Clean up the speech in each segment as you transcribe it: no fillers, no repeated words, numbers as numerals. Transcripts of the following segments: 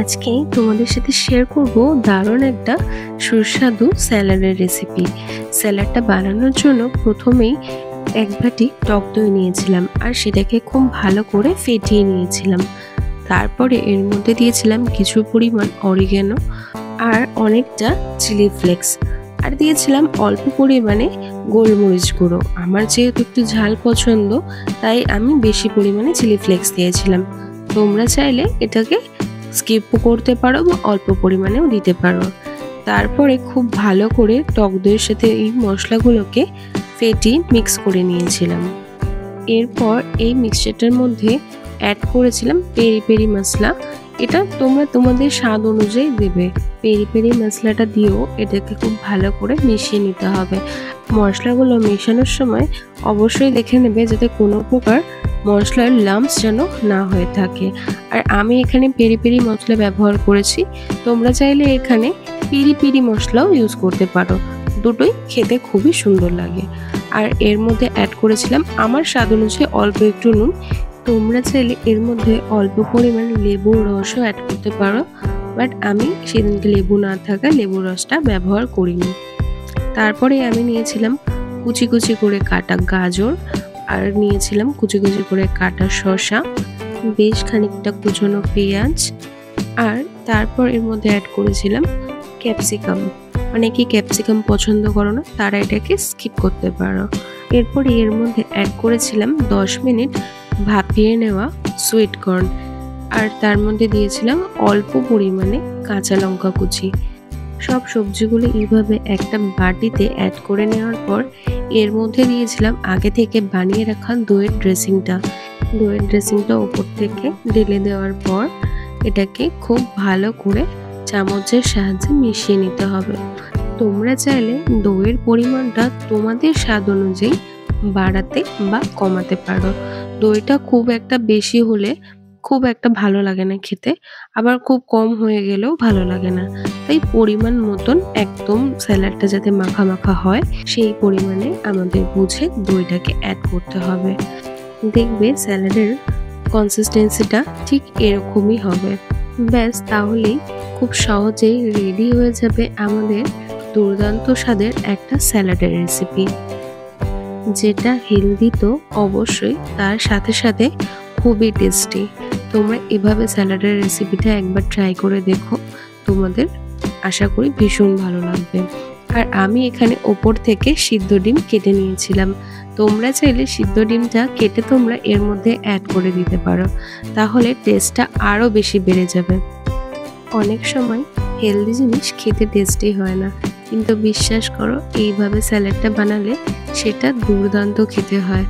আজকে তোমাদের সাথে শেয়ার করব দারুণ একটা সুস্বাদু স্যালাডের রেসিপি। স্যালাডটা বানানোর জন্য প্রথমেই এক বাটি টক দই নিয়েছিলাম আর সেটাকে খুব ভালো করে ফেটিয়ে নিয়েছিলাম। তারপরে এর মধ্যে দিয়েছিলাম কিছু পরিমাণ অরিগ্যানো আর অনেকটা চিলি ফ্লেক্স, আর দিয়েছিলাম অল্প পরিমাণে গোলমরিচ গুঁড়ো। আমার যেহেতু একটু ঝাল পছন্দ তাই আমি বেশি পরিমাণে চিলি ফ্লেক্স দিয়েছিলাম। তোমরা চাইলে এটাকে স্কিপও করতে পারো বা অল্প পরিমাণেও দিতে পারো। তারপরে খুব ভালো করে টক দইয়ের সাথে এই মশলাগুলোকে ফেটিয়ে মিক্স করে নিয়েছিলাম। এরপর এই মিক্সচারটার মধ্যে অ্যাড করেছিলাম পেরি পেরি মশলা। এটা তোমরা তোমাদের স্বাদ অনুযায়ী দেবে। পেরি পেরি মশলাটা দিয়েও এটাকে খুব ভালো করে মিশিয়ে নিতে হবে। মশলাগুলো মেশানোর সময় অবশ্যই দেখে নেবে যাতে কোনো প্রকার মশলার লাম্পস যেন না হয়ে থাকে। আর আমি এখানে পেরি পেরি মশলা ব্যবহার করেছি, তোমরা চাইলে এখানে পিরি পিরি মশলাও ইউজ করতে পারো, দুটোই খেতে খুবই সুন্দর লাগে। আর এর মধ্যে অ্যাড করেছিলাম আমার স্বাদ অনুযায়ী অল্প একটু নুন। তোমরা চাইলে এর মধ্যে অল্প পরিমাণ লেবুর রসও অ্যাড করতে পারো, বাট আমি সেদিনকে লেবু না থাকা লেবুর রসটা ব্যবহার করিনি। তারপরে আমি নিয়েছিলাম কুচি কুচি করে কাটা গাজর, আর নিয়েছিলাম কুচি কুচি করে কাটা শসা, বেশ খানিকটা কুচনো পেঁয়াজ, আর তারপর এর মধ্যে অ্যাড করেছিলাম ক্যাপসিকাম। অনেকে ক্যাপসিকাম পছন্দ করো না, তারা এটাকে স্কিপ করতে পারো। এরপরে এর মধ্যে অ্যাড করেছিলাম 10 মিনিট ভাপিয়ে নেওয়া সুইট কর্ন, আর তার মধ্যে দিয়েছিলাম অল্প পরিমাণে কাঁচা লঙ্কা কুচি। সব সবজিগুলো এইভাবে একটা বাটিতে অ্যাড করে নেওয়ার পর এর মধ্যে দিয়েছিলাম আগে থেকে বানিয়ে রাখা দইয়ের ড্রেসিংটা। দইয়ের ড্রেসিংটা ওপর থেকে ঢেলে দেওয়ার পর এটাকে খুব ভালো করে চামচের সাহায্যে মিশিয়ে নিতে হবে। তোমরা চাইলে দইয়ের পরিমাণটা তোমাদের স্বাদ অনুযায়ী বাড়াতে বা কমাতে পারো। দইটা খুব একটা বেশি হলে খুব একটা ভালো লাগে না খেতে, আবার খুব কম হয়ে গেলেও ভালো লাগে না। তাই পরিমাণ মতন একদম স্যালাডটা যাতে মাখা মাখা হয় সেই পরিমাণে আমাদের বুঝে দইটাকে অ্যাড করতে হবে। দেখবে স্যালাডের কনসিস্টেন্সিটা ঠিক এরকমই হবে। ব্যাস, তাহলেই খুব সহজেই রেডি হয়ে যাবে আমাদের দুর্দান্ত স্বাদের একটা স্যালাডের রেসিপি, যেটা হেলদি তো অবশ্যই, তার সাথে সাথে খুবই টেস্টি। তোমরা এভাবে স্যালাডের রেসিপিটা একবার ট্রাই করে দেখো, তোমাদের আশা করি ভীষণ ভালো লাগবে। আর আমি এখানে ওপর থেকে সিদ্ধ ডিম কেটে নিয়েছিলাম। তোমরা চাইলে সিদ্ধ ডিমটা কেটে তোমরা এর মধ্যে অ্যাড করে দিতে পারো, তাহলে টেস্টটা আরও বেশি বেড়ে যাবে। অনেক সময় হেলদি জিনিস খেতে টেস্টি হয় না, কিন্তু বিশ্বাস করো এইভাবে স্যালাডটা বানালে সেটা দুর্দান্ত খেতে হয়।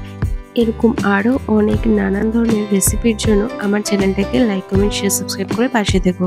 এরকম আরও অনেক নানান ধরনের রেসিপির জন্য আমার চ্যানেলটাকে লাইক, কমেন্ট, শেয়ার, সাবস্ক্রাইব করে পাশে থেকো।